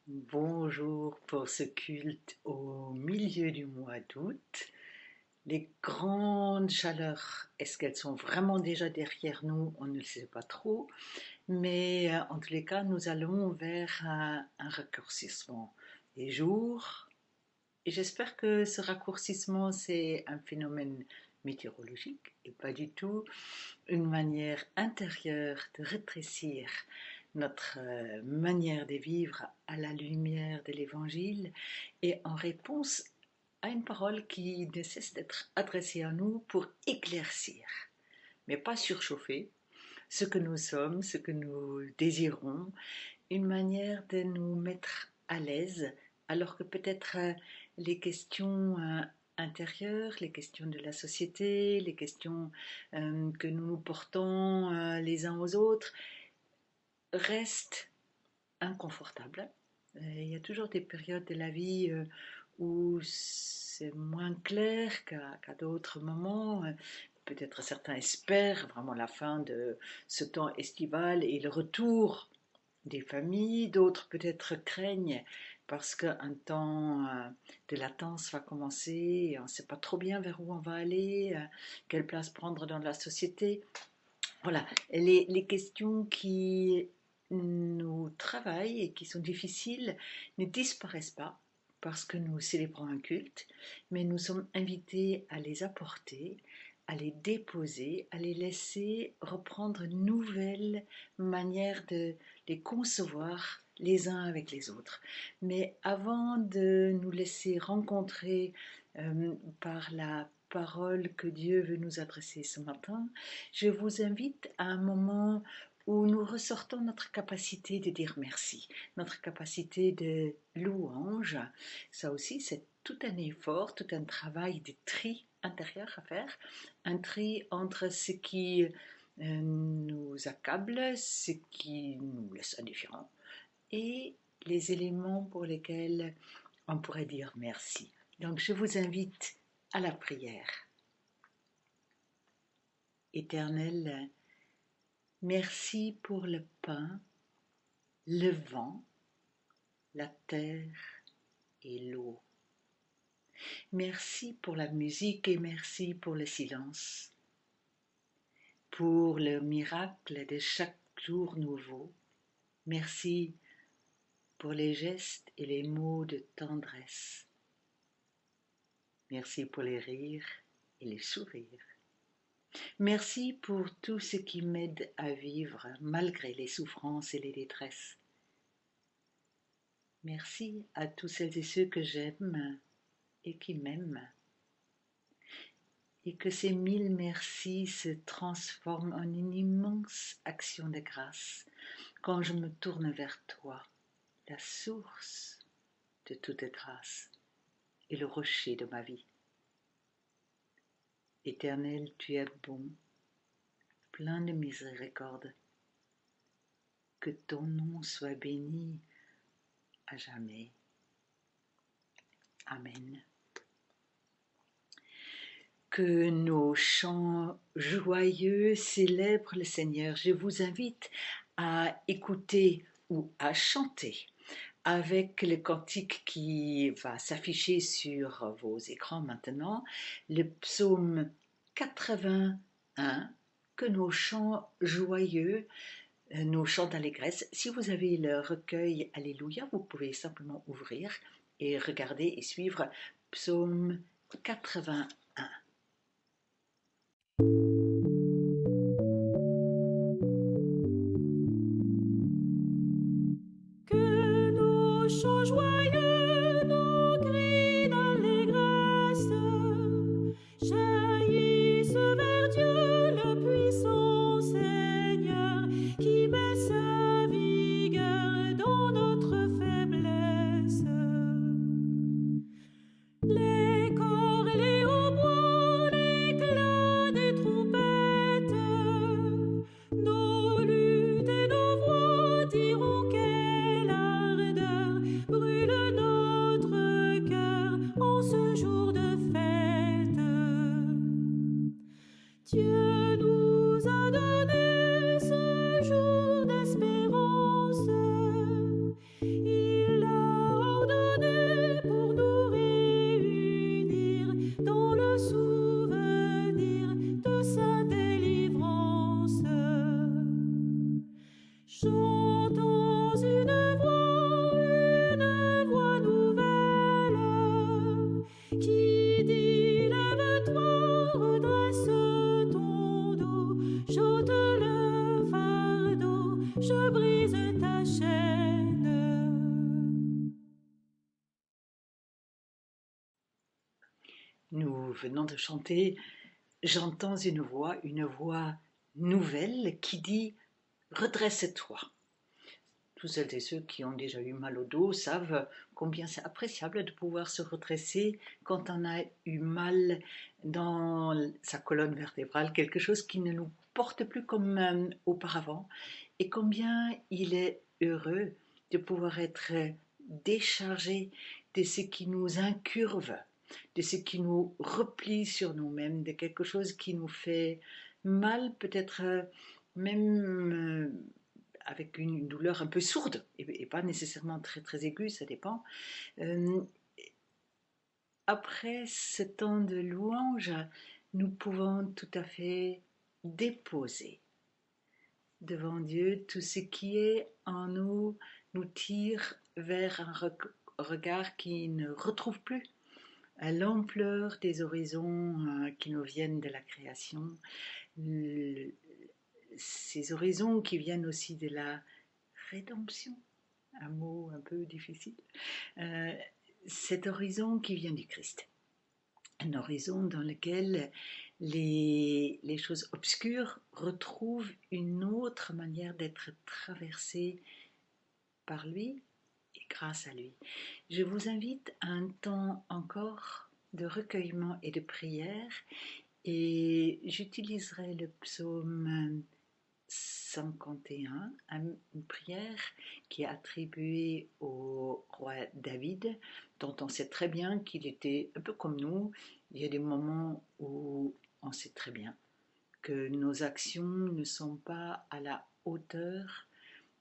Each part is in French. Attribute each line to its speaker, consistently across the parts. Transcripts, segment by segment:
Speaker 1: Bonjour pour ce culte au milieu du mois d'août. Les grandes chaleurs, est-ce qu'elles sont vraiment déjà derrière nous? On ne le sait pas trop, mais en tous les cas, nous allons vers un raccourcissement des jours. Et j'espère que ce raccourcissement, c'est un phénomène météorologique et pas du tout une manière intérieure de rétrécir notre manière de vivre à la lumière de l'Évangile et en réponse à une parole qui ne cesse d'être adressée à nous pour éclaircir, mais pas surchauffer ce que nous sommes, ce que nous désirons, une manière de nous mettre à l'aise, alors que peut-être les questions intérieures, les questions de la société, les questions que nous nous portons les uns aux autres restent inconfortables. Il y a toujours des périodes de la vie où c'est moins clair qu'à d'autres moments. Peut-être certains espèrent vraiment la fin de ce temps estival et le retour des familles, d'autres peut-être craignent parce qu'un temps de latence va commencer et on ne sait pas trop bien vers où on va aller, quelle place prendre dans la société. Voilà, les questions qui nous travaillent et qui sont difficiles ne disparaissent pas parce que nous célébrons un culte, mais nous sommes invités à les apporter, à les déposer, à les laisser reprendre une nouvelle manière de les concevoir les uns avec les autres. Mais avant de nous laisser rencontrer par la parole que Dieu veut nous adresser ce matin, je vous invite à un moment où nous ressortons notre capacité de dire merci, notre capacité de louange. Ça aussi, c'est tout un effort, tout un travail de tri intérieur à faire, un tri entre ce qui nous accable, ce qui nous laisse indifférents, et les éléments pour lesquels on pourrait dire merci. Donc je vous invite à la prière. Éternel, merci pour le pain, le vent, la terre et l'eau. Merci pour la musique et merci pour le silence, pour le miracle de chaque jour nouveau. Merci pour les gestes et les mots de tendresse. Merci pour les rires et les sourires. Merci pour tout ce qui m'aide à vivre malgré les souffrances et les détresses. Merci à tous celles et ceux que j'aime et qui m'aiment. Et que ces 1000 merci se transforment en une immense action de grâce quand je me tourne vers toi, la source de toute grâce et le rocher de ma vie. Éternel, tu es bon, plein de miséricorde. Que ton nom soit béni à jamais. Amen. Que nos chants joyeux célèbrent le Seigneur. Je vous invite à écouter ou à chanter avec le cantique qui va s'afficher sur vos écrans maintenant, le psaume 81, que nos chants joyeux, nos chants d'allégresse. Si vous avez le recueil Alléluia, vous pouvez simplement ouvrir et regarder et suivre psaume 81.
Speaker 2: Que nos chants joyeux, nos cris d'allégresse jaillissent vers Dieu le puissant Seigneur, qui met sa vigueur dans notre faiblesse. Les corps et les hautbois, l'éclat des trompettes, nos luttes et nos voix diront quelle ardeur brûle
Speaker 1: Nous venons de chanter J'entends une voix nouvelle qui dit redresse-toi. Tous celles et ceux qui ont déjà eu mal au dos savent combien c'est appréciable de pouvoir se redresser quand on a eu mal dans sa colonne vertébrale, quelque chose qui ne nous porte plus comme auparavant, et combien il est heureux de pouvoir être déchargé de ce qui nous incurve, de ce qui nous replie sur nous-mêmes, de quelque chose qui nous fait mal, peut-être même avec une douleur un peu sourde, et pas nécessairement très très aiguë, ça dépend. Euh, Après ce temps de louange, nous pouvons tout à fait déposer devant Dieu tout ce qui est en nous, nous tire vers un regard qui ne retrouve plus à l'ampleur des horizons qui nous viennent de la création, ces horizons qui viennent aussi de la rédemption, un mot un peu difficile, euh, cet horizon qui vient du Christ, un horizon dans lequel les choses obscures retrouvent une autre manière d'être traversées par lui et grâce à lui. Je vous invite à un temps encore de recueillement et de prière, et j'utiliserai le psaume 51, une prière qui est attribuée au roi David, dont on sait très bien qu'il était un peu comme nous. Il y a des moments où on sait très bien que nos actions ne sont pas à la hauteur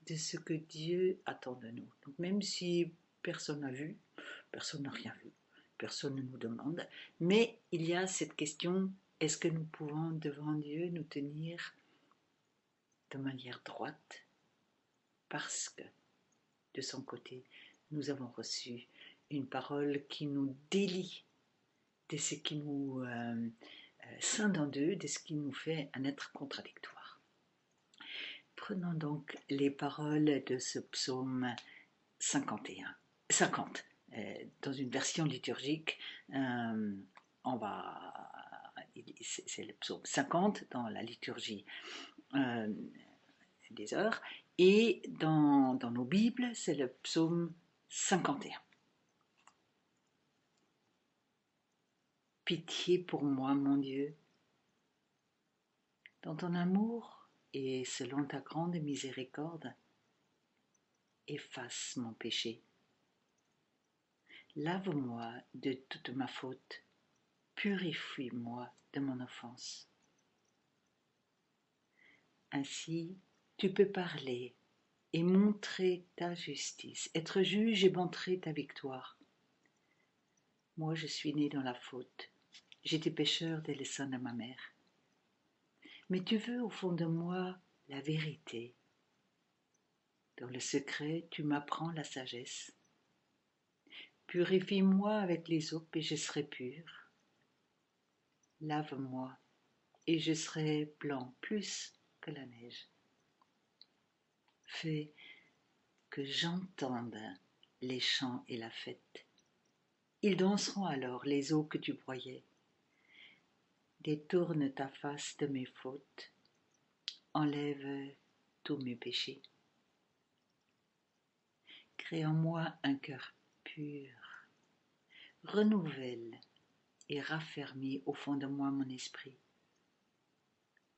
Speaker 1: de ce que Dieu attend de nous. Donc même si personne n'a vu, personne n'a rien vu, personne ne nous demande, mais il y a cette question, est-ce que nous pouvons devant Dieu nous tenir de manière droite parce que de son côté, nous avons reçu une parole qui nous délie de ce qui nous scinde en deux, de ce qui nous fait un être contradictoire. Prenons donc les paroles de ce psaume 50, dans une version liturgique. C'est le psaume 50 dans la liturgie des heures, et dans nos Bibles, c'est le psaume 51. Pitié pour moi, mon Dieu, dans ton amour et selon ta grande miséricorde, efface mon péché. Lave-moi de toute ma faute, purifie-moi de mon offense. Ainsi, tu peux parler et montrer ta justice, être juge et montrer ta victoire. Moi, je suis né dans la faute. J'étais pécheur dès le sein de ma mère. Mais tu veux au fond de moi la vérité. Dans le secret, tu m'apprends la sagesse. Purifie-moi avec les eaux et je serai pur. Lave-moi et je serai blanc plus que la neige. Fais que j'entende les chants et la fête. Ils danseront alors les eaux que tu broyais. Détourne ta face de mes fautes. Enlève tous mes péchés. Crée en moi un cœur pur. Renouvelle et raffermis au fond de moi mon esprit.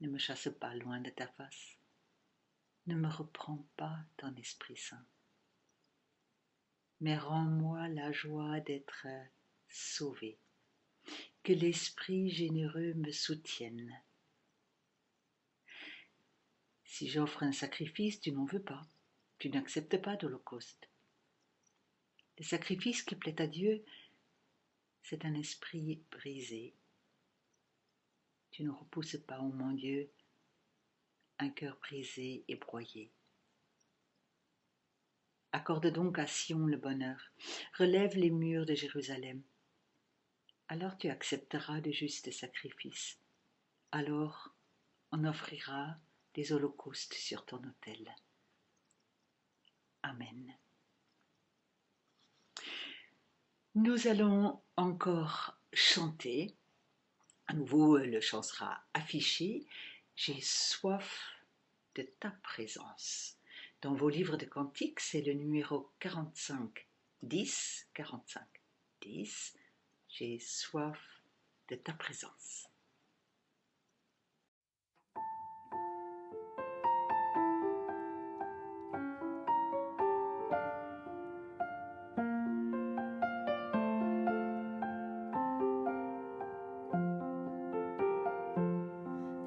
Speaker 1: Ne me chasse pas loin de ta face. Ne me reprends pas ton Esprit Saint. Mais rends-moi la joie d'être sauvé. Que l'Esprit généreux me soutienne. Si j'offre un sacrifice, tu n'en veux pas. Tu n'acceptes pas d'holocauste. Le sacrifice qui plaît à Dieu, c'est un esprit brisé. Tu ne repousses pas, ô mon Dieu, un cœur brisé et broyé. Accorde donc à Sion le bonheur. Relève les murs de Jérusalem. Alors tu accepteras de justes sacrifices. Alors on offrira des holocaustes sur ton autel. Amen. Nous allons encore chanter. À nouveau, le chant sera affiché. J'ai soif de ta présence. Dans vos livres de cantiques, c'est le numéro 45-10. 45-10. J'ai soif de ta présence.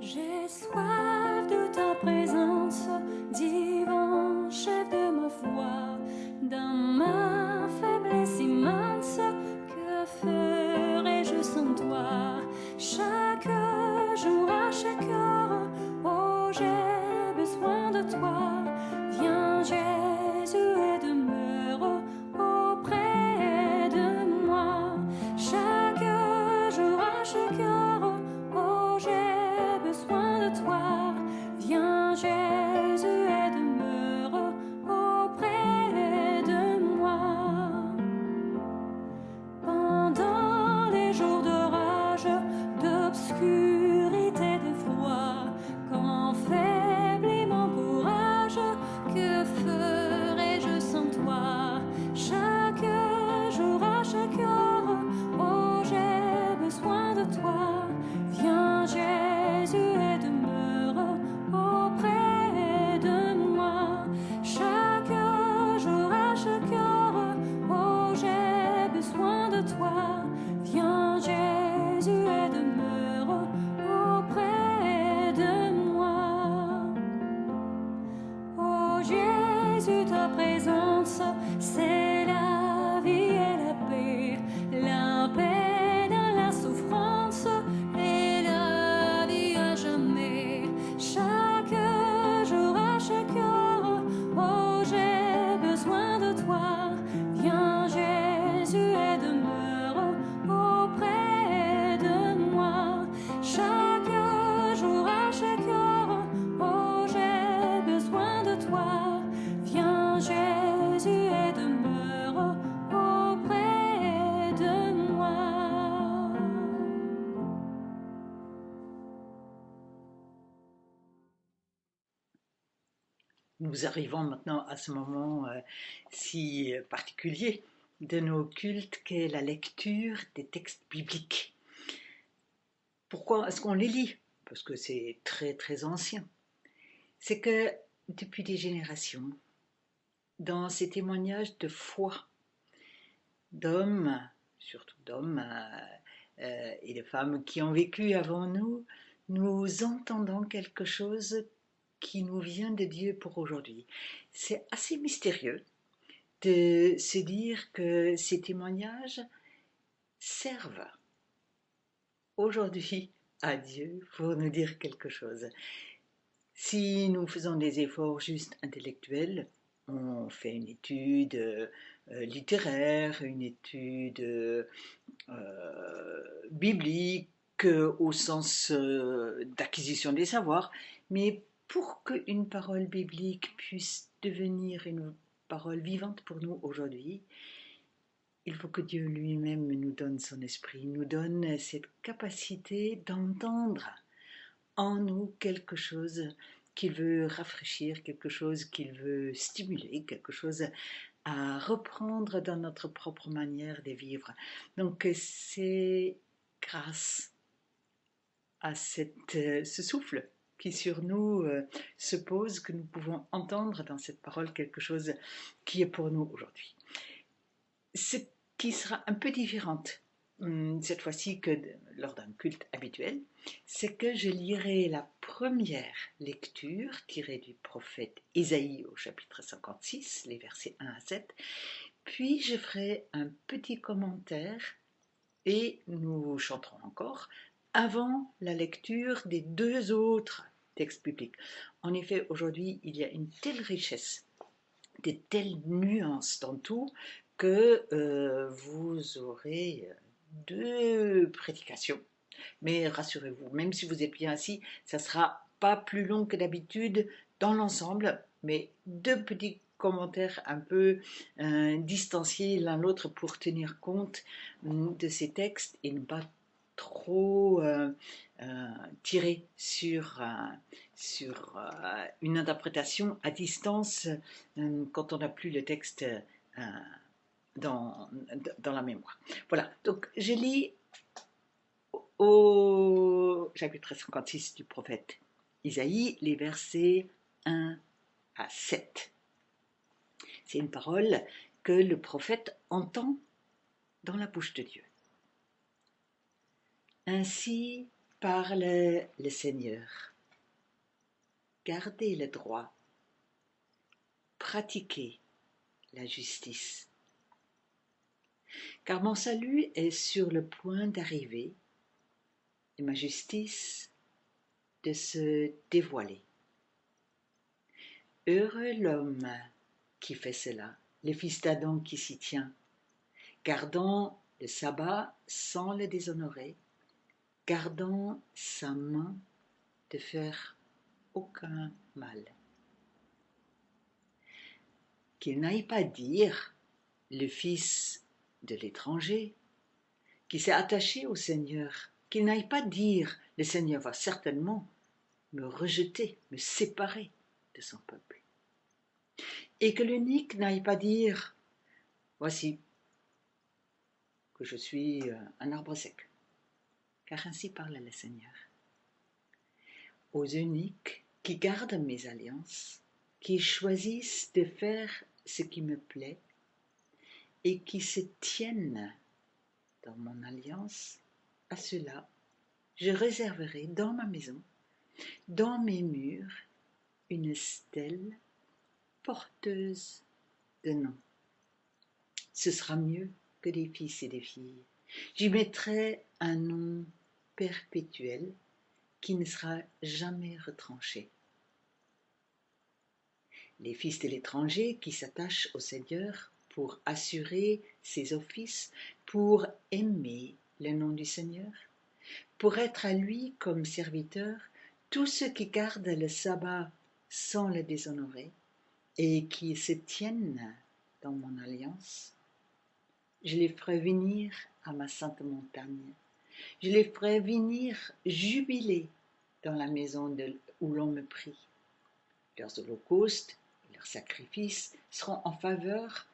Speaker 2: J'ai soif de ta présence, divin chef de ma foi, dans ma faiblesse immense, que ferais-je sans toi? Chaque jour, à chaque heure, oh j'ai besoin de toi. Viens Jésus et demeure auprès de moi. Chaque jour, à chaque heure, oh j'ai besoin de toi. Viens Jésus et demeure auprès de moi. Pendant les jours d'orage, d'obscurité, de froid, quand faiblit mon courage, que ferais-je sans toi? Chaque jour, à chaque heure, oh j'ai besoin de toi. Viens Jésus et demeure auprès de moi. Chaque jour, à chaque heure, oh j'ai besoin de toi. Viens Jésus et demeure auprès de moi. Oh Jésus, ta présence, c'est la vie et la paix dans la souffrance et la vie à jamais. Chaque jour, à chaque heure, oh j'ai besoin de toi. Viens Jésus et demeure auprès de moi. Chaque jour, à chaque heure, oh j'ai besoin de toi. Viens Jésus et demeure auprès de moi.
Speaker 1: Nous arrivons maintenant à ce moment si particulier de nos cultes qu'est la lecture des textes bibliques. Pourquoi est-ce qu'on les lit? Parce que c'est très très ancien. C'est que depuis des générations, dans ces témoignages de foi d'hommes, surtout d'hommes et de femmes qui ont vécu avant nous, nous entendons quelque chose qui nous vient de Dieu pour aujourd'hui. C'est assez mystérieux de se dire que ces témoignages servent aujourd'hui à Dieu pour nous dire quelque chose. Si nous faisons des efforts juste intellectuels, on fait une étude littéraire, une étude biblique au sens d'acquisition des savoirs, mais pour qu'une parole biblique puisse devenir une parole vivante pour nous aujourd'hui, il faut que Dieu lui-même nous donne son esprit, nous donne cette capacité d'entendre en nous quelque chose qu'il veut rafraîchir, quelque chose qu'il veut stimuler, quelque chose à reprendre dans notre propre manière de vivre. Donc c'est grâce à ce souffle qui sur nous se pose que nous pouvons entendre dans cette parole quelque chose qui est pour nous aujourd'hui. Ce qui sera un peu différente cette fois-ci que lors d'un culte habituel, c'est que je lirai la première lecture tirée du prophète Ésaïe au chapitre 56, les versets 1 à 7, puis je ferai un petit commentaire et nous chanterons encore avant la lecture des deux autres textes bibliques. En effet, aujourd'hui, il y a une telle richesse, de telles nuances dans tout, que vous aurez deux prédications. Mais rassurez-vous, même si vous êtes bien assis, ça ne sera pas plus long que d'habitude dans l'ensemble, mais deux petits commentaires un peu distanciés l'un l'autre pour tenir compte de ces textes et ne pas trop tirer sur une interprétation à distance quand on n'a plus le texte dans, dans la mémoire. Voilà, donc je lis au chapitre 56 du prophète Isaïe, les versets 1 à 7. C'est une parole que le prophète entend dans la bouche de Dieu. Ainsi parle le Seigneur. Gardez le droit, pratiquez la justice. Car mon salut est sur le point d'arriver et ma justice de se dévoiler. Heureux l'homme qui fait cela, le fils d'Adam qui s'y tient, gardant le sabbat sans le déshonorer, gardant sa main de faire aucun mal. Qu'il n'aille pas dire le fils de l'étranger, qui s'est attaché au Seigneur, qu'il n'aille pas dire le Seigneur va certainement me rejeter, me séparer de son peuple. Et que l'unique n'aille pas dire voici que je suis un arbre sec, car ainsi parle le Seigneur. Aux uniques qui gardent mes alliances, qui choisissent de faire ce qui me plaît et qui se tiennent dans mon alliance, à ceux-là, je réserverai dans ma maison, dans mes murs, une stèle porteuse de noms. Ce sera mieux que des fils et des filles. J'y mettrai un nom perpétuel qui ne sera jamais retranché. Les fils de l'étranger qui s'attachent au Seigneur pour assurer ses offices, pour aimer le nom du Seigneur, pour être à lui comme serviteurs, tous ceux qui gardent le sabbat sans le déshonorer et qui se tiennent dans mon alliance, je les ferai venir à ma sainte montagne, je les ferai venir jubiler dans la maison où l'on me prie. Leurs holocaustes et leurs sacrifices seront en faveur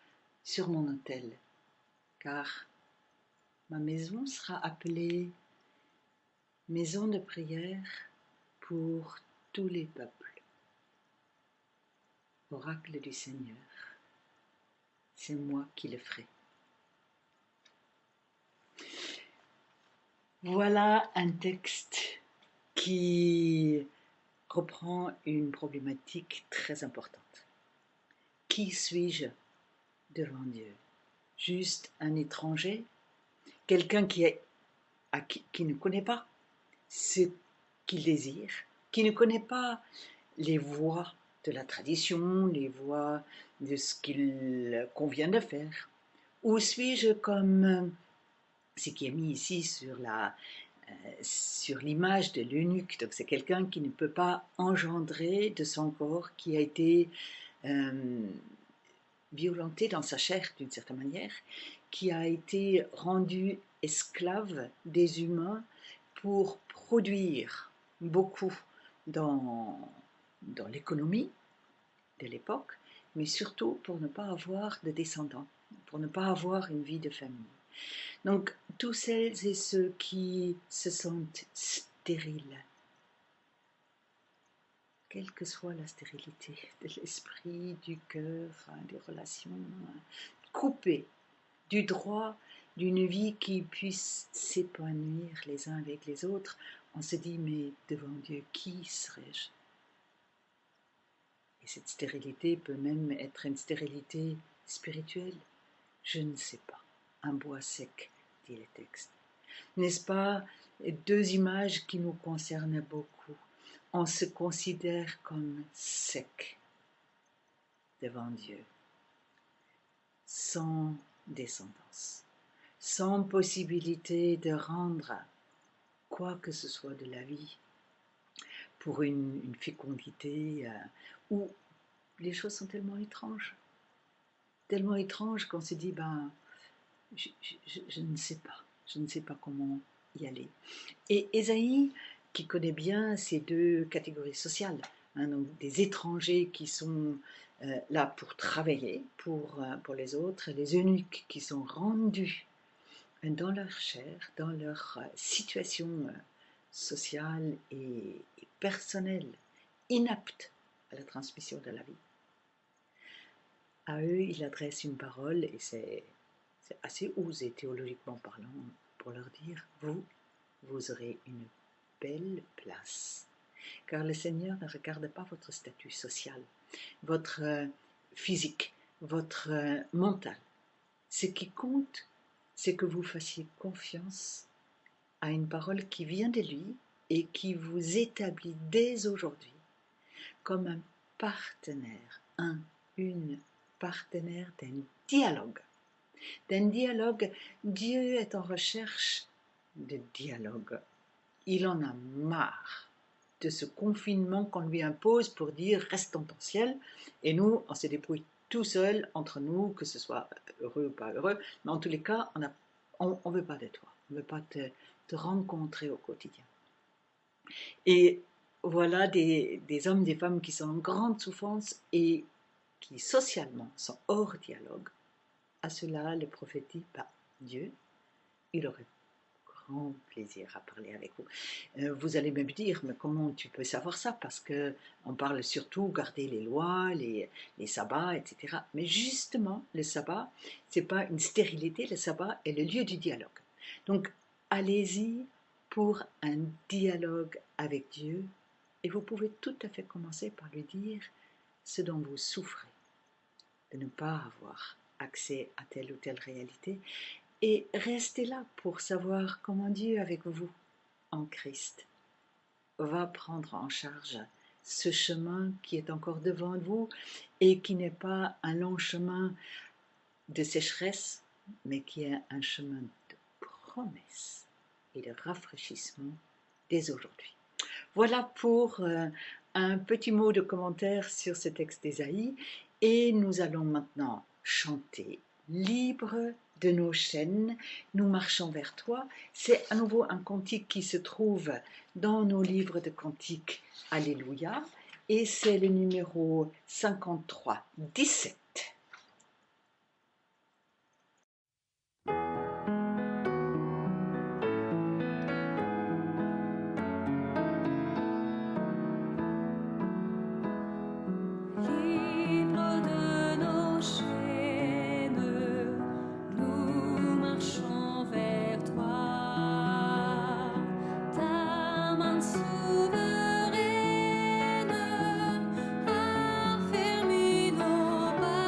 Speaker 1: sur mon autel, car ma maison sera appelée maison de prière pour tous les peuples. Oracle du Seigneur, c'est moi qui le ferai. Voilà un texte qui reprend une problématique très importante. Qui suis-je devant Dieu? Juste un étranger? Quelqu'un qui ne connaît pas ce qu'il désire, qui ne connaît pas les voies de la tradition, les voies de ce qu'il convient de faire? Ou suis-je comme ce qui est mis ici sur l'image de l'eunuque? Donc c'est quelqu'un qui ne peut pas engendrer de son corps, qui a été violenté dans sa chair d'une certaine manière, qui a été rendu esclave des humains pour produire beaucoup dans l'économie de l'époque, mais surtout pour ne pas avoir de descendants, pour ne pas avoir une vie de famille. Donc, tous celles et ceux qui se sentent stériles, quelle que soit la stérilité de l'esprit, du cœur, des relations, coupés du droit d'une vie qui puisse s'épanouir les uns avec les autres, on se dit, mais devant Dieu, qui serais-je? Et cette stérilité peut même être une stérilité spirituelle. Je ne sais pas. Un bois sec, dit le texte. N'est-ce pas deux images qui nous concernent beaucoup? On se considère comme sec devant Dieu, sans descendance, sans possibilité de rendre quoi que ce soit de la vie pour une fécondité où les choses sont tellement étranges. tellement étrange qu'on se dit, ben, je ne sais pas comment y aller. Et Ésaïe, qui connaît bien ces deux catégories sociales, hein, donc des étrangers qui sont là pour travailler pour les autres, et les eunuques qui sont rendus dans leur chair, dans leur situation sociale et personnelle, inapte à la transmission de la vie. À eux, il adresse une parole, et c'est assez osé théologiquement parlant, pour leur dire, vous aurez une belle place. Car le Seigneur ne regarde pas votre statut social, votre physique, votre mental. Ce qui compte, c'est que vous fassiez confiance à une parole qui vient de lui et qui vous établit dès aujourd'hui comme un partenaire, une partenaire d'un dialogue. Dieu est en recherche de dialogue. Il en a marre de ce confinement qu'on lui impose pour dire reste en ton ciel, et nous on se débrouille tout seul entre nous, que ce soit heureux ou pas heureux, mais en tous les cas on veut pas de toi, on veut pas te rencontrer au quotidien. Et voilà des hommes, des femmes qui sont en grande souffrance et qui socialement sont hors dialogue. À cela, le prophète dit, Dieu, il aurait grand plaisir à parler avec vous. Vous allez me dire, mais comment tu peux savoir ça? Parce qu'on parle surtout garder les lois, les sabbats, etc. Mais justement, le sabbat, ce n'est pas une stérilité, le sabbat est le lieu du dialogue. Donc, allez-y pour un dialogue avec Dieu, et vous pouvez tout à fait commencer par lui dire ce dont vous souffrez, de ne pas avoir accès à telle ou telle réalité, et restez là pour savoir comment Dieu, avec vous, en Christ, va prendre en charge ce chemin qui est encore devant vous et qui n'est pas un long chemin de sécheresse, mais qui est un chemin de promesse et de rafraîchissement dès aujourd'hui. Voilà pour un petit mot de commentaire sur ce texte d'Ésaïe, et nous allons maintenant chanter libre de nos chaînes, nous marchons vers toi. C'est à nouveau un cantique qui se trouve dans nos livres de cantiques Alléluia, et c'est le numéro 53-17.
Speaker 2: Libre de nos chaînes, nous marchons vers toi. Ta main souveraine affermit nos pas.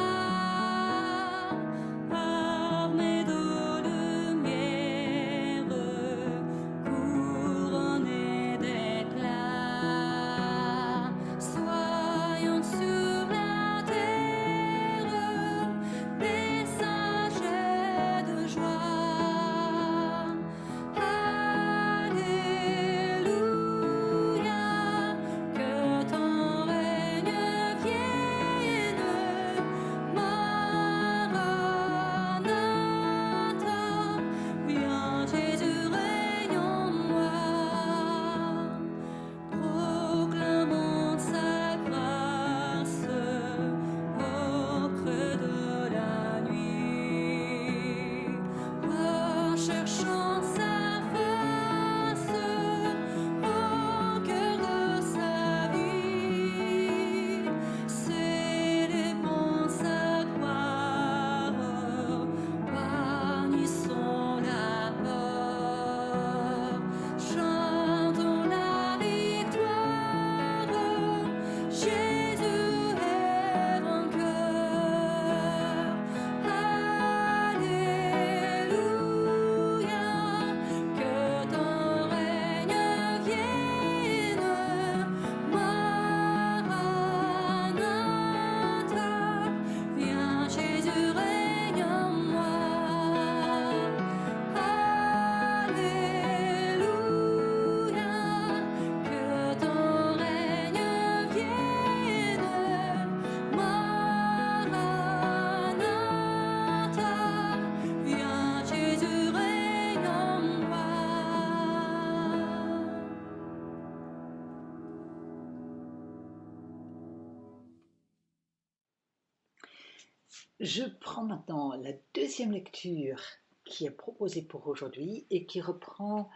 Speaker 1: Je prends maintenant la deuxième lecture qui est proposée pour aujourd'hui et qui reprend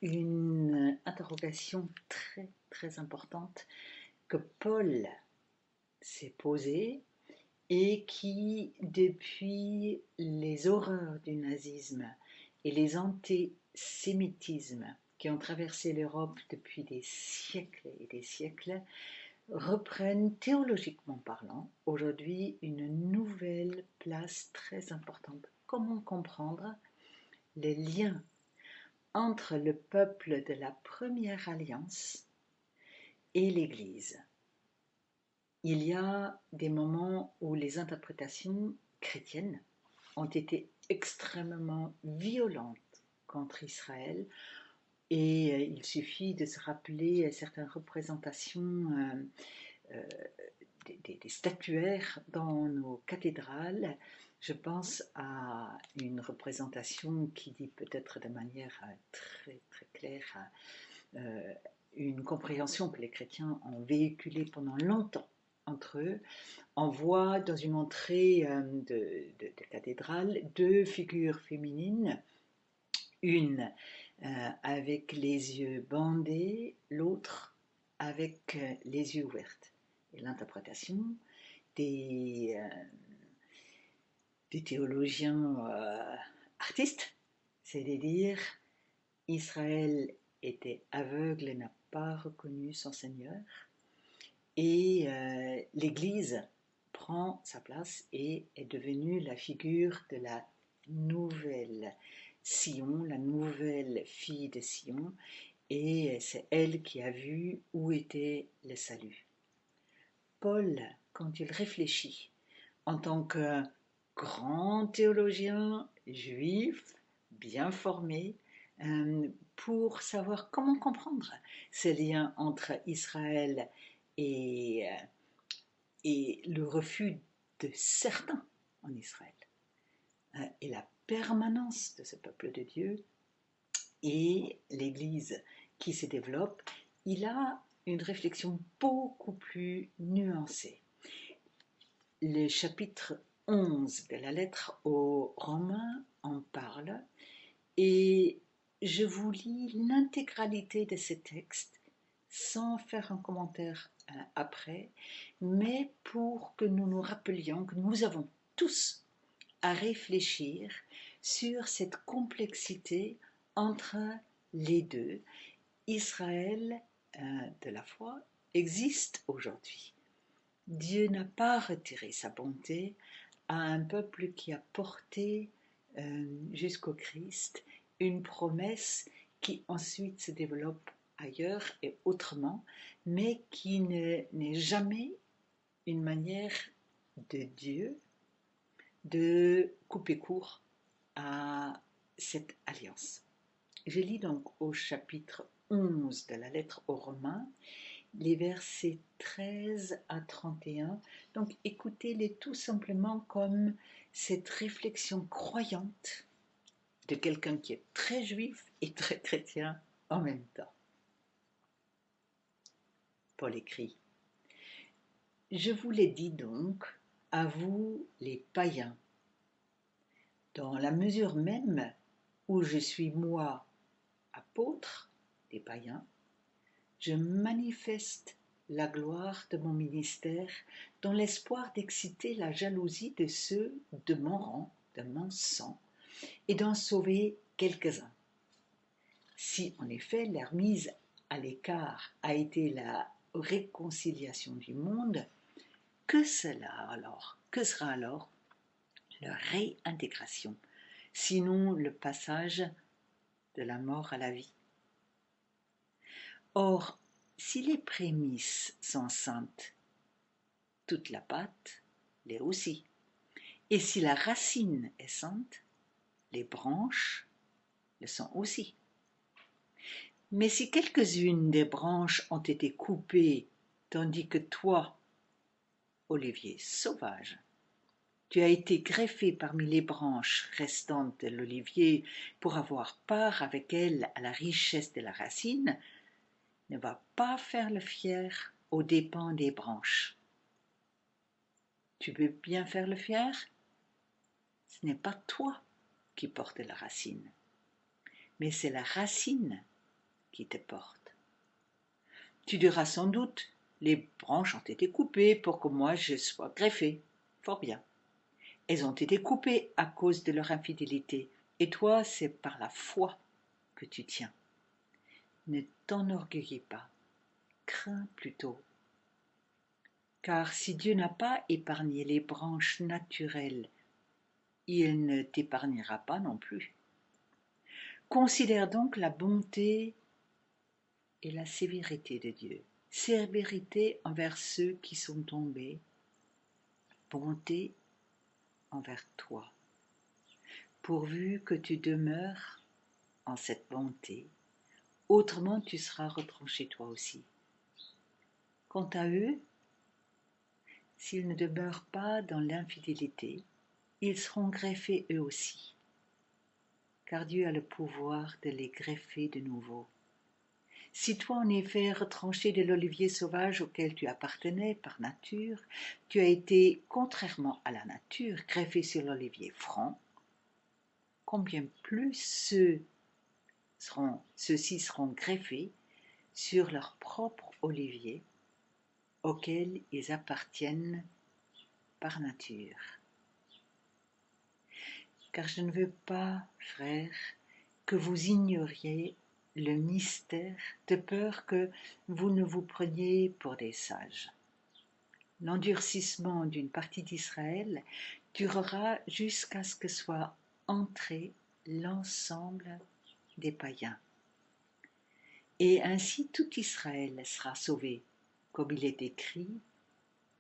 Speaker 1: une interrogation très très importante que Paul s'est posée et qui, depuis les horreurs du nazisme et les antisémitismes qui ont traversé l'Europe depuis des siècles et des siècles, reprennent, théologiquement parlant, aujourd'hui une nouvelle place très importante. Comment comprendre les liens entre le peuple de la première alliance et l'Église? Il y a des moments où les interprétations chrétiennes ont été extrêmement violentes contre Israël, et il suffit de se rappeler certaines représentations des statuaires dans nos cathédrales. Je pense à une représentation qui dit peut-être de manière très très claire une compréhension que les chrétiens ont véhiculée pendant longtemps entre eux. On voit dans une entrée de cathédrale deux figures féminines, une avec les yeux bandés, l'autre avec les yeux ouverts. Et l'interprétation des, des théologiens artistes, c'est-à-dire Israël était aveugle et n'a pas reconnu son Seigneur, et l'Église prend sa place et est devenue la figure de la nouvelle Sion, la nouvelle fille de Sion, et c'est elle qui a vu où était le salut. Paul, quand il réfléchit en tant que grand théologien juif, bien formé, pour savoir comment comprendre ces liens entre Israël et, et le refus de certains en Israël, et la permanence de ce peuple de Dieu et l'Église qui se développe, il a une réflexion beaucoup plus nuancée. Le chapitre 11 de la lettre aux Romains en parle, et je vous lis l'intégralité de ce texte sans faire un commentaire après, mais pour que nous nous rappelions que nous avons tous à réfléchir sur cette complexité entre les deux. Israël de la foi existe aujourd'hui. Dieu n'a pas retiré sa bonté à un peuple qui a porté jusqu'au Christ une promesse qui ensuite se développe ailleurs et autrement, mais qui n'est jamais une manière de Dieu de couper court à cette alliance. Je lis donc au chapitre 11 de la lettre aux Romains, les versets 13 à 31. Donc écoutez-les tout simplement comme cette réflexion croyante de quelqu'un qui est très juif et très chrétien en même temps. Paul écrit: Je vous l'ai dit donc, à vous les païens, dans la mesure même où je suis moi apôtre des païens, je manifeste la gloire de mon ministère dans l'espoir d'exciter la jalousie de ceux de mon rang, de mon sang, et d'en sauver quelques-uns. Si en effet leur mise à l'écart a été la réconciliation du monde, que sera alors leur réintégration, sinon le passage de la mort à la vie? Or, si les prémices sont saintes, toute la pâte l'est aussi. Et si la racine est sainte, les branches le sont aussi. Mais si quelques-unes des branches ont été coupées, tandis que toi, olivier sauvage, tu as été greffé parmi les branches restantes de l'olivier pour avoir part avec elles à la richesse de la racine, ne va pas faire le fier aux dépens des branches. Tu veux bien faire le fier? Ce n'est pas toi qui portes la racine, mais c'est la racine qui te porte. Tu diras sans doute, les branches ont été coupées pour que moi je sois greffé. Fort bien. Elles ont été coupées à cause de leur infidélité, et toi, c'est par la foi que tu tiens. Ne t'enorgueillis pas, crains plutôt. Car si Dieu n'a pas épargné les branches naturelles, il ne t'épargnera pas non plus. Considère donc la bonté et la sévérité de Dieu. Sévérité envers ceux qui sont tombés, bonté envers toi, pourvu que tu demeures en cette bonté, autrement tu seras retranché toi aussi. Quant à eux, s'ils ne demeurent pas dans l'infidélité, ils seront greffés eux aussi, car Dieu a le pouvoir de les greffer de nouveau. Si toi, en effet, retranché de l'olivier sauvage auquel tu appartenais par nature, tu as été, contrairement à la nature, greffé sur l'olivier franc, combien plus ceux-ci seront greffés sur leur propre olivier auquel ils appartiennent par nature. Car je ne veux pas, frères, que vous ignoriez le mystère, de peur que vous ne vous preniez pour des sages. L'endurcissement d'une partie d'Israël durera jusqu'à ce que soit entré l'ensemble des païens. Et ainsi tout Israël sera sauvé, comme il est écrit,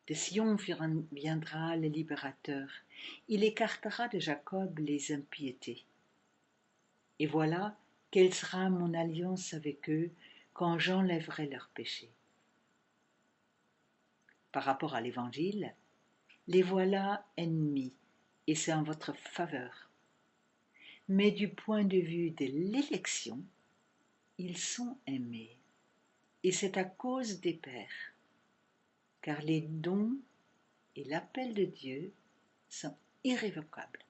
Speaker 1: de Sion viendra le libérateur, il écartera de Jacob les impiétés. Et voilà quelle sera mon alliance avec eux quand j'enlèverai leurs péchés. Par rapport à l'Évangile, les voilà ennemis, et c'est en votre faveur. Mais du point de vue de l'élection, ils sont aimés, et c'est à cause des pères, car les dons et l'appel de Dieu sont irrévocables.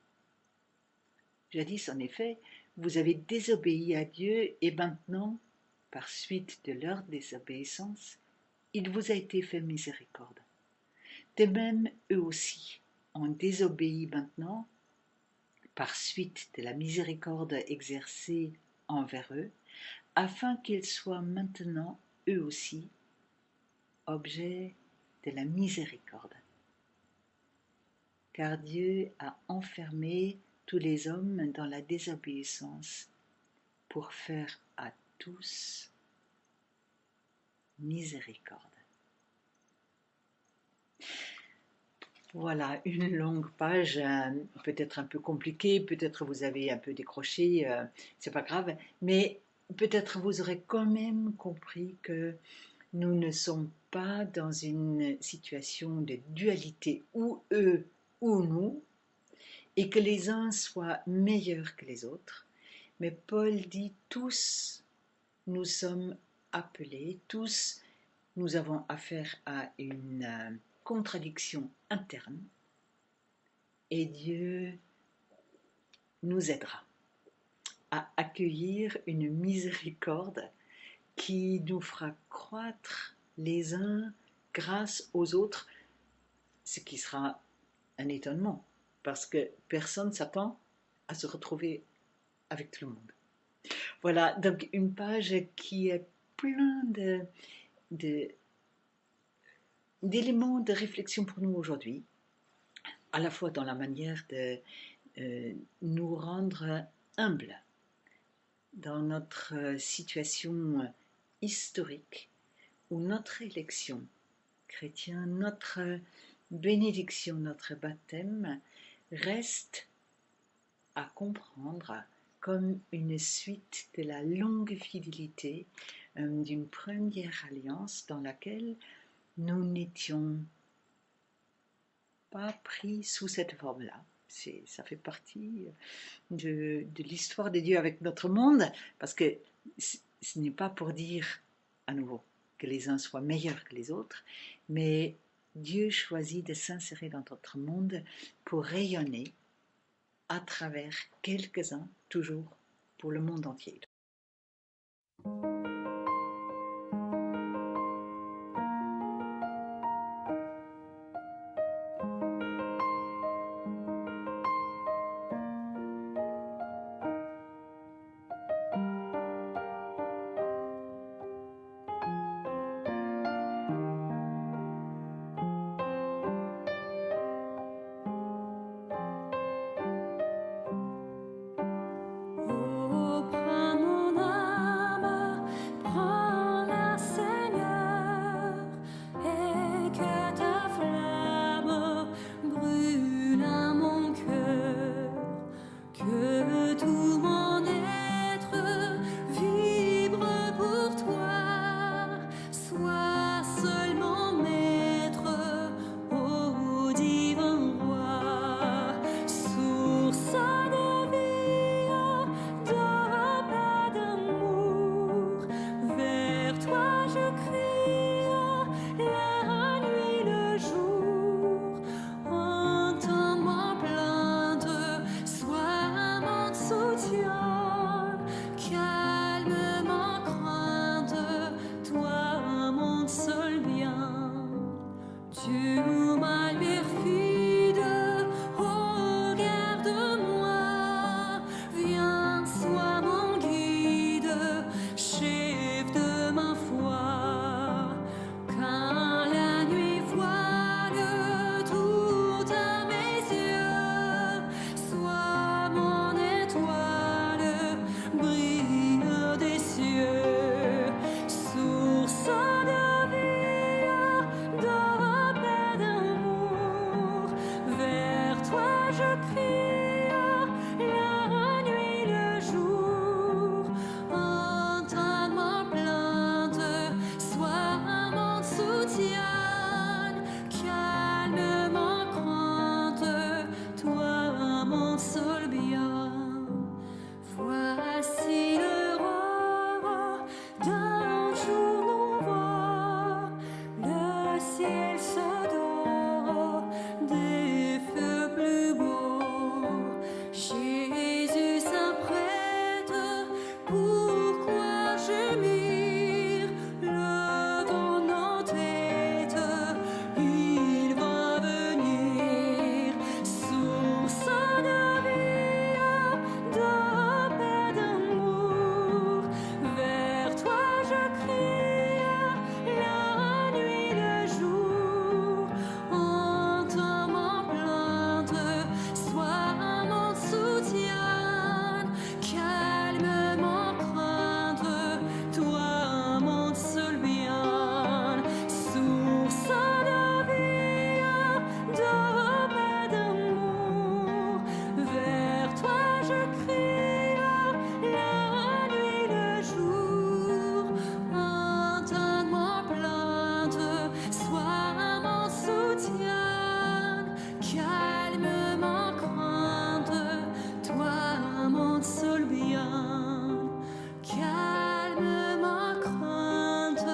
Speaker 1: Jadis, en effet, vous avez désobéi à Dieu, et maintenant, par suite de leur désobéissance, il vous a été fait miséricorde. De même, eux aussi ont désobéi maintenant, par suite de la miséricorde exercée envers eux, afin qu'ils soient maintenant, eux aussi, objets de la miséricorde. Car Dieu a enfermé tous les hommes dans la désobéissance pour faire à tous miséricorde. Voilà, une longue page, peut-être un peu compliquée, peut-être vous avez un peu décroché, c'est pas grave, mais peut-être vous aurez quand même compris que nous ne sommes pas dans une situation de dualité ou eux ou nous, et que les uns soient meilleurs que les autres, mais Paul dit tous nous sommes appelés, tous nous avons affaire à une contradiction interne, et Dieu nous aidera à accueillir une miséricorde qui nous fera croître les uns grâce aux autres, ce qui sera un étonnement, parce que personne ne s'attend à se retrouver avec tout le monde. Voilà, donc une page qui est plein d'éléments de réflexion pour nous aujourd'hui, à la fois dans la manière de nous rendre humbles dans notre situation historique où notre élection chrétienne, notre bénédiction, notre baptême reste à comprendre comme une suite de la longue fidélité d'une première alliance dans laquelle nous n'étions pas pris sous cette forme-là. Ça fait partie de l'histoire de Dieu avec notre monde, parce que ce n'est pas pour dire, à nouveau, que les uns soient meilleurs que les autres, mais Dieu choisit de s'insérer dans notre monde pour rayonner à travers quelques-uns, toujours pour le monde entier.
Speaker 2: Oh, prends mon âme, prends-la, Seigneur, et que ta flamme brûle à mon cœur, que tout mon être vibre pour toi, sois seulement maître, ô divin roi, source de vie, de paix, d'amour. Vers toi je crie, la nuit, le jour. Entends ma plainte, sois mon soutien. Calme ma crainte, toi mon seul bien. Tu m'as perfide, oh garde-moi, viens, sois mon guide, chef de ma foi. Quand la nuit voile tout à mes yeux, sois mon étoile, brille des cieux, source de vie, de paix, d'amour. Vers toi je crie, la nuit, le jour. Entends ma plainte, sois mon soutien. Calme ma crainte, toi mon seul bien. Voici l'aurore d'un jour nouveau, le ciel se dore des feux plus beaux. Jésus s'apprête, pourquoi gémir? Levons nos têtes, il va venir, source de vie, de paix, d'amour. Vers toi je crie, la nuit, le jour. Entends ma plainte, sois mon soutien. Calme ma crainte, toi mon seul bien. Source de vie, de paix, d'amour. Vers toi je crie, la nuit, le jour. Entends ma plainte, sois mon soutien. Calme ma crainte, toi mon seul bien. Calme ma crainte,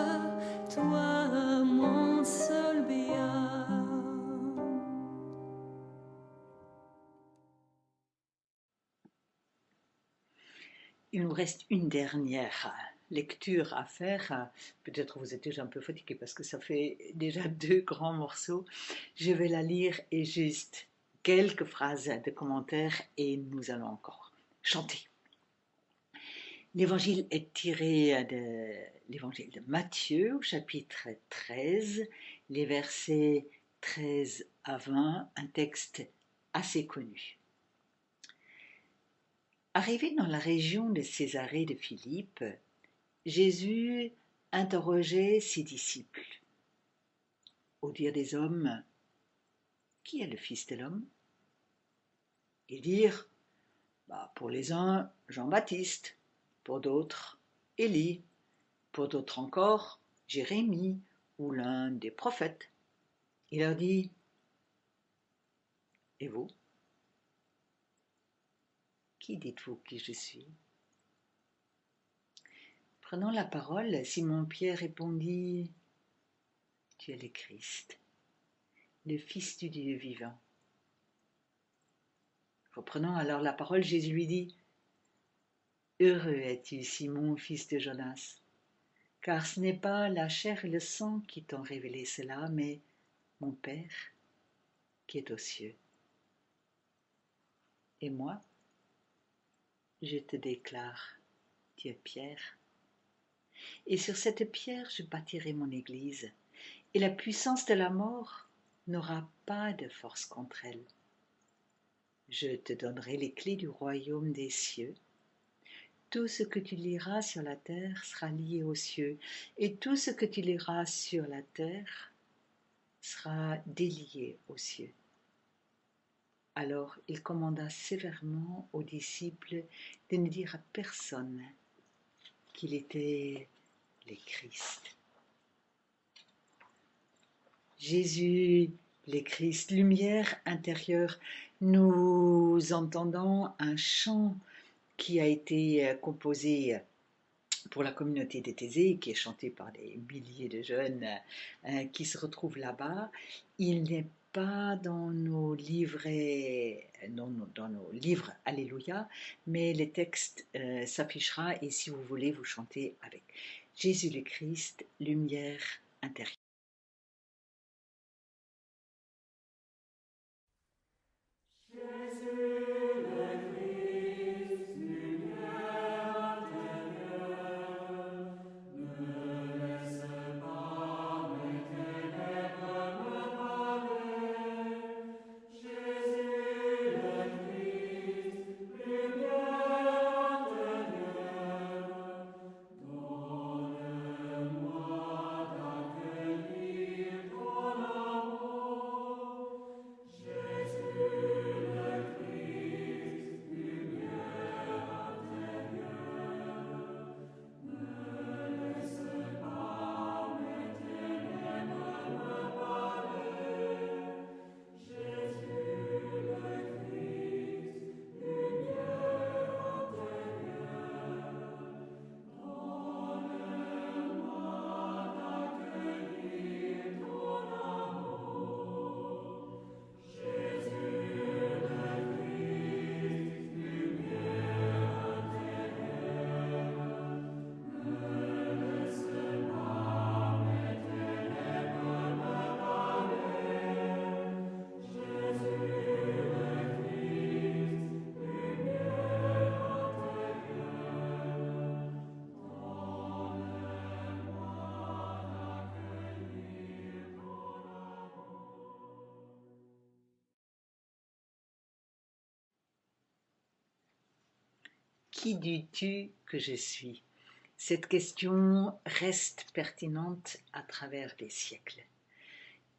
Speaker 2: toi mon seul bien.
Speaker 1: Il nous reste une dernière lecture à faire. Peut-être vous êtes déjà un peu fatigué parce que ça fait déjà 2 grands morceaux. Je vais la lire et juste quelques phrases de commentaires et nous allons encore chanter. L'évangile est tiré de l'évangile de Matthieu au chapitre 13, les versets 13 à 20, un texte assez connu. Arrivé dans la région de Césarée de Philippe, Jésus interrogeait ses disciples. Au dire des hommes, qui est le Fils de l'homme? Ils dirent, pour les uns, Jean-Baptiste, pour d'autres, Élie, pour d'autres encore, Jérémie ou l'un des prophètes. Il leur dit, et vous? Qui dites-vous que je suis? Prenant la parole, Simon-Pierre répondit, tu es le Christ, le Fils du Dieu vivant. Reprenant alors la parole, Jésus lui dit, « Heureux es-tu, Simon, fils de Jonas, car ce n'est pas la chair et le sang qui t'ont révélé cela, mais mon Père qui est aux cieux. Et moi, je te déclare, tu es Pierre, et sur cette pierre je bâtirai mon église, et la puissance de la mort n'aura pas de force contre elle. Je te donnerai les clés du royaume des cieux. Tout ce que tu liras sur la terre sera lié aux cieux, et tout ce que tu liras sur la terre sera délié aux cieux. » Alors il commanda sévèrement aux disciples de ne dire à personne qu'il était le Christ. Jésus, le Christ, lumière intérieure, nous entendons un chant qui a été composé pour la communauté de Thésée, qui est chanté par des milliers de jeunes qui se retrouvent là-bas. Il n'est pas dans nos livres, dans nos livres Alléluia, mais le texte s'affichera et si vous voulez, vous chantez avec. Jésus le Christ, lumière intérieure. Qui dis-tu que je suis? Cette question reste pertinente à travers les siècles.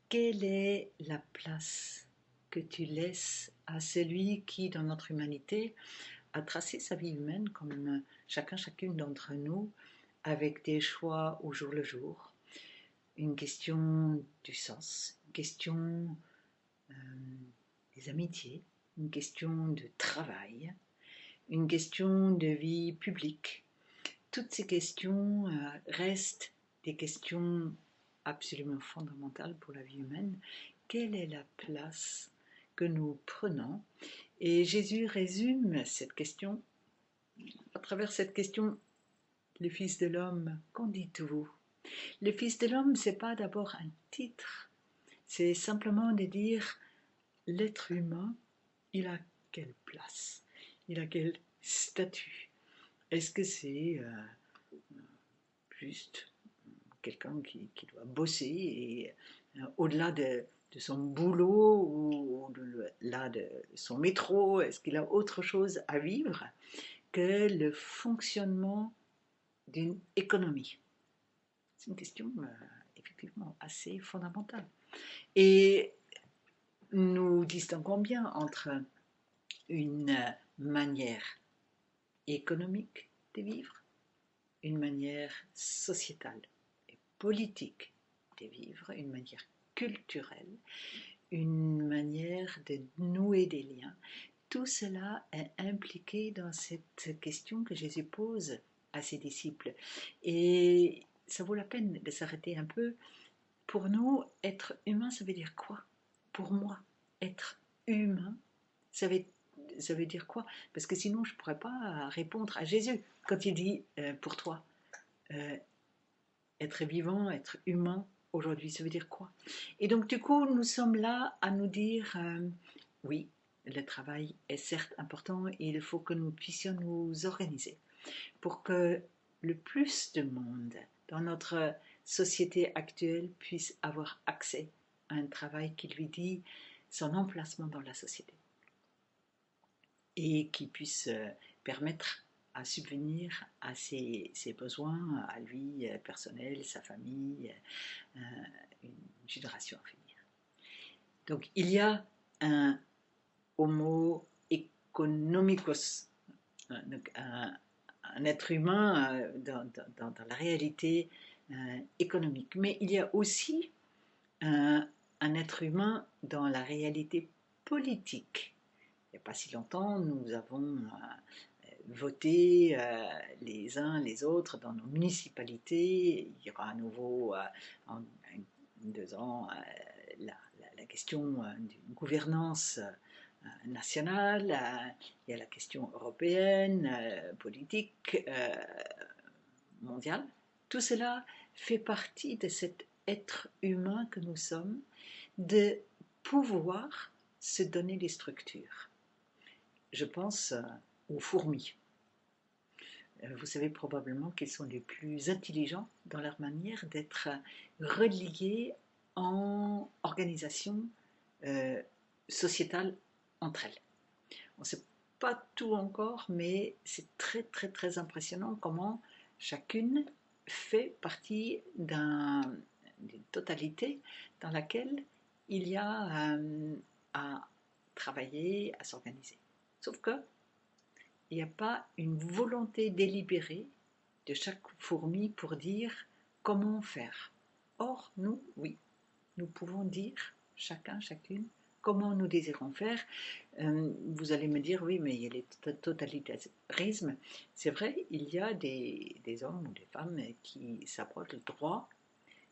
Speaker 1: Quelle est la place que tu laisses à celui qui, dans notre humanité, a tracé sa vie humaine comme chacune d'entre nous, avec des choix au jour le jour, une question du sens, une question des amitiés, une question de travail, une question de vie publique. Toutes ces questions restent des questions absolument fondamentales pour la vie humaine. Quelle est la place que nous prenons? Et Jésus résume cette question à travers cette question, le Fils de l'homme, qu'en dites-vous? Le Fils de l'homme, ce n'est pas d'abord un titre, c'est simplement de dire l'être humain, il a quelle place? Il a quel statut? Est-ce que c'est juste quelqu'un qui doit bosser et au-delà de son boulot ou au-delà de son métro, est-ce qu'il a autre chose à vivre que le fonctionnement d'une économie? C'est une question effectivement assez fondamentale. Et nous distinguons bien entre une manière économique de vivre, une manière sociétale et politique de vivre, une manière culturelle, une manière de nouer des liens. Tout cela est impliqué dans cette question que Jésus pose à ses disciples. Et ça vaut la peine de s'arrêter un peu. Pour nous, être humain, ça veut dire quoi? Pour moi, être humain, ça veut ça veut dire quoi? Parce que sinon, je ne pourrais pas répondre à Jésus quand il dit pour toi, euh, être vivant, être humain aujourd'hui, ça veut dire quoi? Et donc, du coup, nous sommes là à nous dire oui, le travail est certes important et il faut que nous puissions nous organiser pour que le plus de monde dans notre société actuelle puisse avoir accès à un travail qui lui dit son emplacement dans la société et qui puisse permettre à subvenir à ses besoins, à lui personnel, sa famille, une génération à venir. Donc il y a un homo economicus, donc un être humain dans la réalité économique, mais il y a aussi un être humain dans la réalité politique. Il n'y a pas si longtemps, nous avons voté les uns les autres dans nos municipalités. Il y aura à nouveau en 2 ans la question d'une gouvernance nationale, il y a la question européenne, politique, mondiale. Tout cela fait partie de cet être humain que nous sommes, de pouvoir se donner des structures. Je pense aux fourmis. Vous savez probablement qu'ils sont les plus intelligents dans leur manière d'être reliés en organisation sociétale entre elles. On ne sait pas tout encore, mais c'est très très très impressionnant comment chacune fait partie d'une totalité dans laquelle il y a à travailler, à s'organiser. Sauf que il n'y a pas une volonté délibérée de chaque fourmi pour dire comment faire. Or, nous, oui, nous pouvons dire, chacun, chacune, comment nous désirons faire. Vous allez me dire, oui, mais il y a les totalitarismes. C'est vrai, il y a des hommes ou des femmes qui s'approchent le droit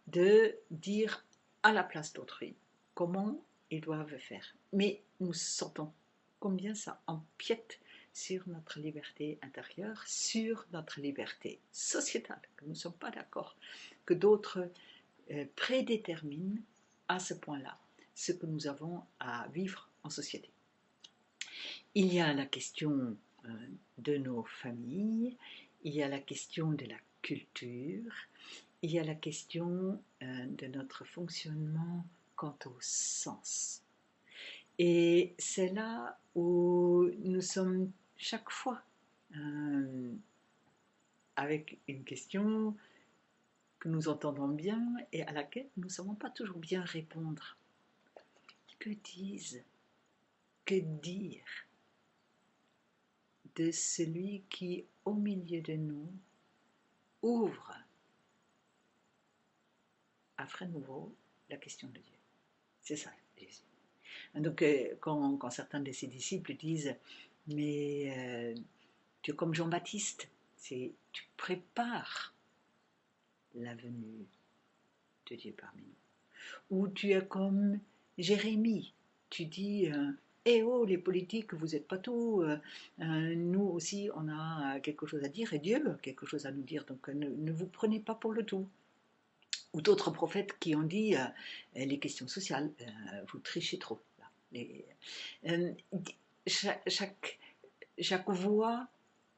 Speaker 1: de dire à la place d'autrui comment ils doivent faire. Mais nous sentons combien ça empiète sur notre liberté intérieure, sur notre liberté sociétale, que nous ne sommes pas d'accord, que d'autres prédéterminent à ce point-là ce que nous avons à vivre en société. Il y a la question de nos familles, il y a la question de la culture, il y a la question de notre fonctionnement quant au sens. Et c'est là où nous sommes chaque fois avec une question que nous entendons bien et à laquelle nous ne savons pas toujours bien répondre. Que disent, que dire de celui qui, au milieu de nous, ouvre à frais nouveaux la question de Dieu? C'est ça, Jésus. Donc, quand certains de ses disciples disent « Mais tu es comme Jean-Baptiste, tu prépares la venue de Dieu parmi nous. Ou tu es comme Jérémie, tu dis eh oh, les politiques, vous n'êtes pas tout, nous aussi on a quelque chose à dire et Dieu a quelque chose à nous dire, donc ne vous prenez pas pour le tout. » Ou d'autres prophètes qui ont dit les questions sociales, vous trichez trop. Chaque voix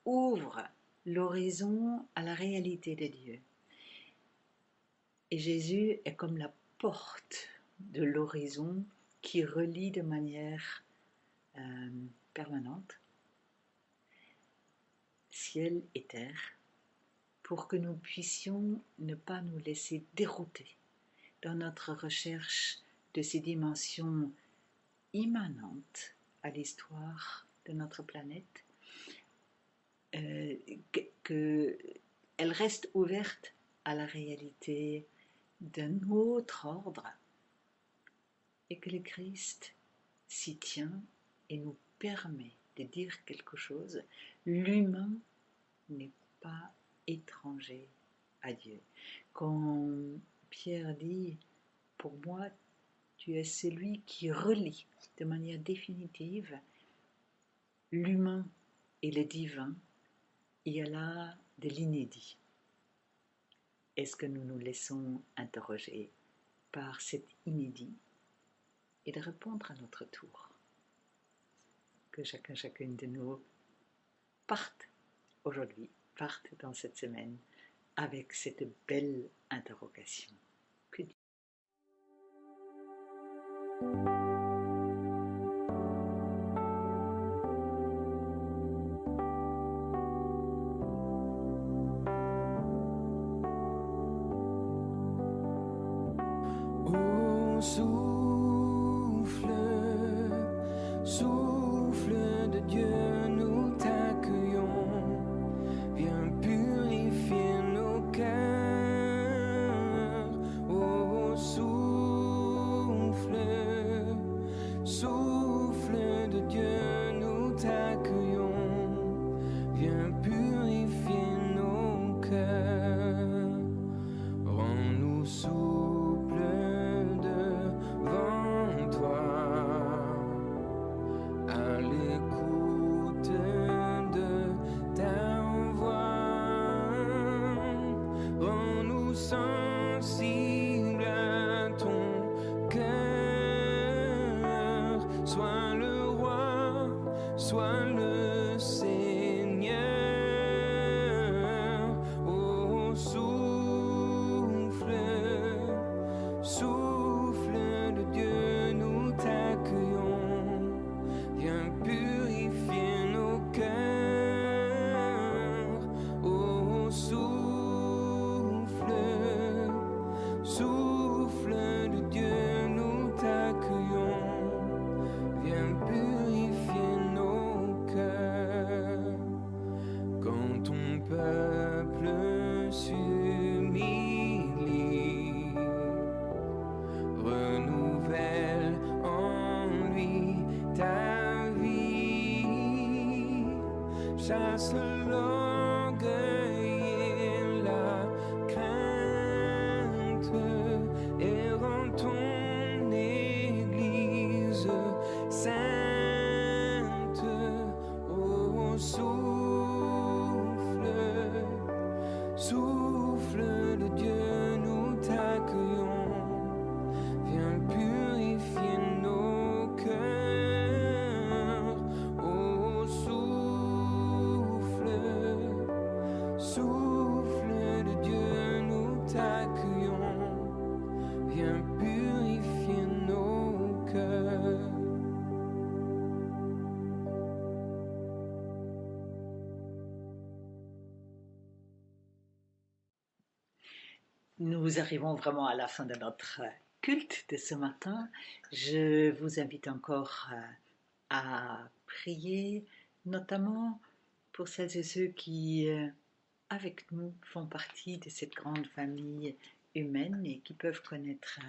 Speaker 1: ouvre l'horizon à la réalité de Dieu. Et Jésus est comme la porte de l'horizon qui relie de manière permanente ciel et terre, pour que nous puissions ne pas nous laisser dérouter dans notre recherche de ces dimensions immanentes à l'histoire de notre planète, qu'elle reste ouverte à la réalité d'un autre ordre et que le Christ s'y tient et nous permet de dire quelque chose. L'humain n'est pas étranger à Dieu. Quand Pierre dit « Pour moi, tu es celui qui relie de manière définitive l'humain et le divin, il y a là de l'inédit. Est-ce que nous nous laissons interroger par cet inédit et de répondre à notre tour? Que chacune de nous parte aujourd'hui, parte dans cette semaine avec cette belle interrogation. Que
Speaker 3: Oh, souffle, souffle de Dieu, nous t'accueillons. Viens purifier nos cœurs. Oh, souffle, souffle de Dieu, nous t'accueillons. Viens purifier nos cœurs. Rends-nous souples devant toi, à l'écoute de ta voix. Rends-nous sensibles à ton cœur. Sois le roi, sois le Seigneur. Oh, souffle, souffle de Dieu, nous t'accueillons. Viens purifier nos cœurs. Oh, souffle, souffle de Dieu, nous t'accueillons. Viens purifier nos cœurs. Quand ton peuple s'humilie, renouvelle en lui ta vie. Chasse l'orgueil et la crainte et rends ton Église sainte. Oh, souffle, souffle de Dieu, nous t'accueillons. Viens purifier nos cœurs. Oh, souffle, souffle de Dieu, nous t'accueillons. Viens purifier nos cœurs.
Speaker 1: Nous arrivons vraiment à la fin de notre culte de ce matin. Je vous invite encore à prier, notamment pour celles et ceux qui, avec nous, font partie de cette grande famille humaine et qui peuvent connaître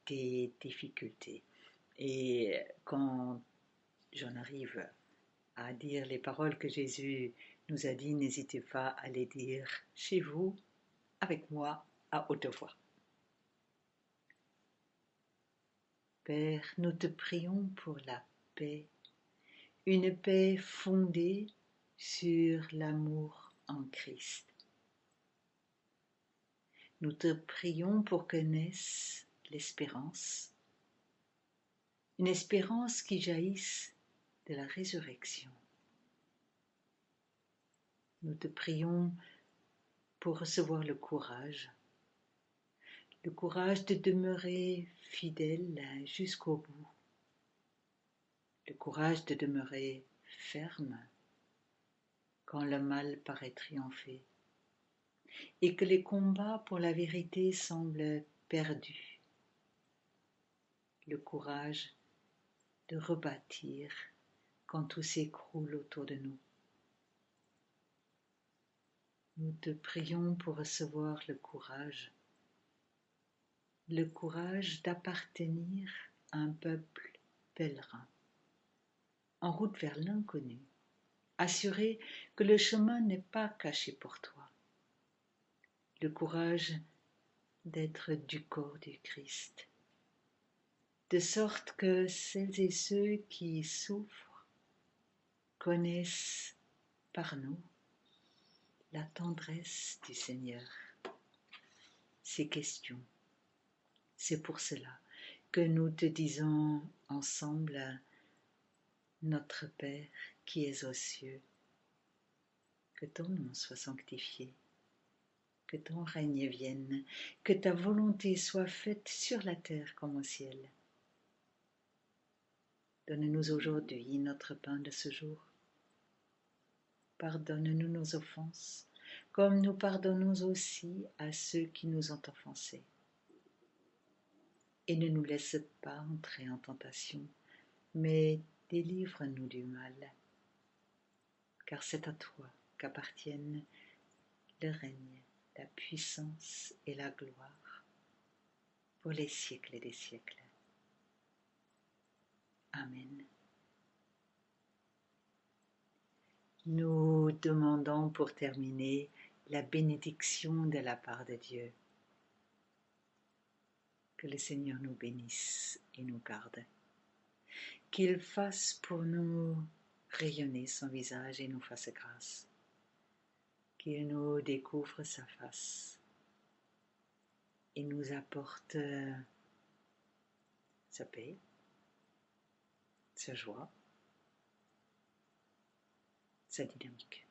Speaker 1: des difficultés. Et quand j'en arrive à dire les paroles que Jésus nous a dit, n'hésitez pas à les dire chez vous, avec moi, à haute voix. Père, nous te prions pour la paix, une paix fondée sur l'amour en Christ. Nous te prions pour que naisse l'espérance, une espérance qui jaillisse de la résurrection. Nous te prions pour recevoir le courage de demeurer fidèle jusqu'au bout, le courage de demeurer ferme quand le mal paraît triompher et que les combats pour la vérité semblent perdus, le courage de rebâtir quand tout s'écroule autour de nous. Nous te prions pour recevoir le courage d'appartenir à un peuple pèlerin, en route vers l'inconnu, assuré que le chemin n'est pas caché pour toi, le courage d'être du corps du Christ, de sorte que celles et ceux qui souffrent connaissent par nous la tendresse du Seigneur, ses questions. C'est pour cela que nous te disons ensemble, notre Père qui es aux cieux, que ton nom soit sanctifié, que ton règne vienne, que ta volonté soit faite sur la terre comme au ciel. Donne-nous aujourd'hui notre pain de ce jour. Pardonne-nous nos offenses, comme nous pardonnons aussi à ceux qui nous ont offensés. Et ne nous laisse pas entrer en tentation, mais délivre-nous du mal. Car c'est à toi qu'appartiennent le règne, la puissance et la gloire pour les siècles des siècles. Amen. Nous demandons pour terminer la bénédiction de la part de Dieu. Que le Seigneur nous bénisse et nous garde. Qu'il fasse pour nous rayonner son visage et nous fasse grâce. Qu'il nous découvre sa face et nous apporte sa paix, sa joie, sa dynamique.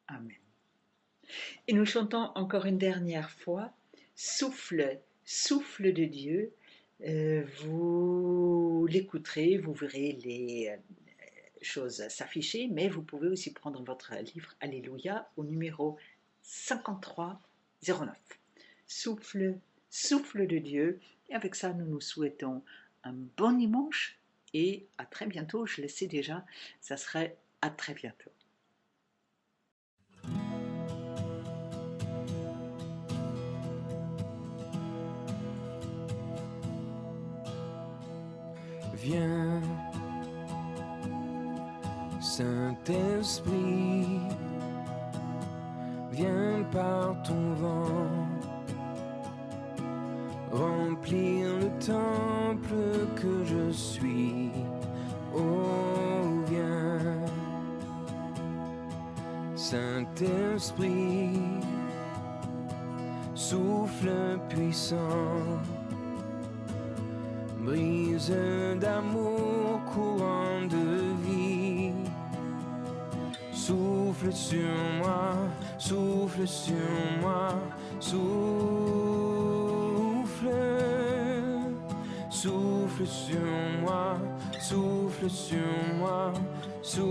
Speaker 1: Amen. Et nous chantons encore une dernière fois, souffle, souffle de Dieu. Vous l'écouterez, vous verrez les choses s'afficher, mais vous pouvez aussi prendre votre livre Alléluia au numéro 5309. Souffle, souffle de Dieu. Et avec ça, nous nous souhaitons un bon dimanche et à très bientôt. Je le sais déjà, ça serait à très bientôt.
Speaker 3: Viens, Saint-Esprit, viens par ton vent, remplir le temple que je suis. Oh, viens, Saint-Esprit, souffle puissant, brise d'amour, courant de vie. Souffle sur moi, souffle sur moi, souffle, souffle sur moi, souffle sur moi, souffle,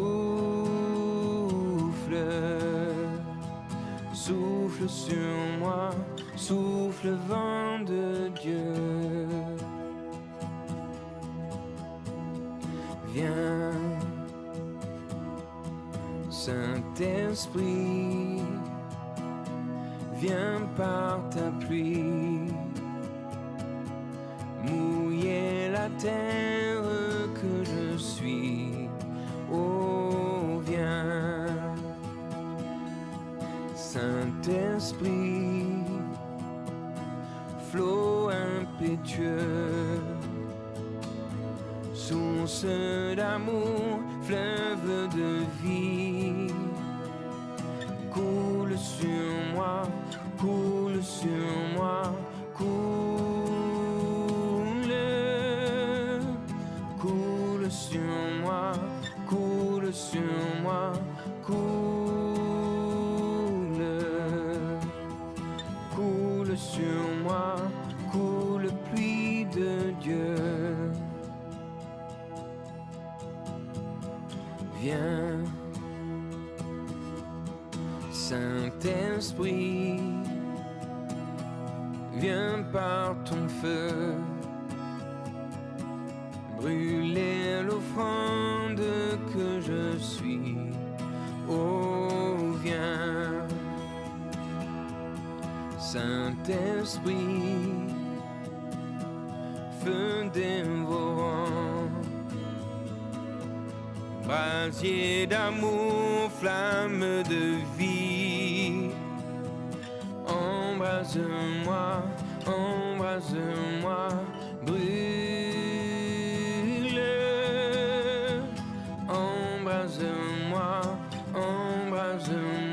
Speaker 3: souffle sur moi, souffle vent de Dieu. Viens, Saint-Esprit, viens par ta pluie, mouiller la terre que je suis. Oh, viens, Saint-Esprit, flot impétueux, source d'amour, fleuve de vie, coule sur moi, coule sur moi, coule, coule sur moi, coule sur moi, coule, coule sur moi, coule pluie de Dieu. Viens, Saint-Esprit, viens par ton feu, brûler l'offrande que je suis. Oh, viens, Saint-Esprit, feu dévorant, brasier d'amour, flamme de vie. Embrase-moi, embrase-moi, brûle. moi, embrase-moi.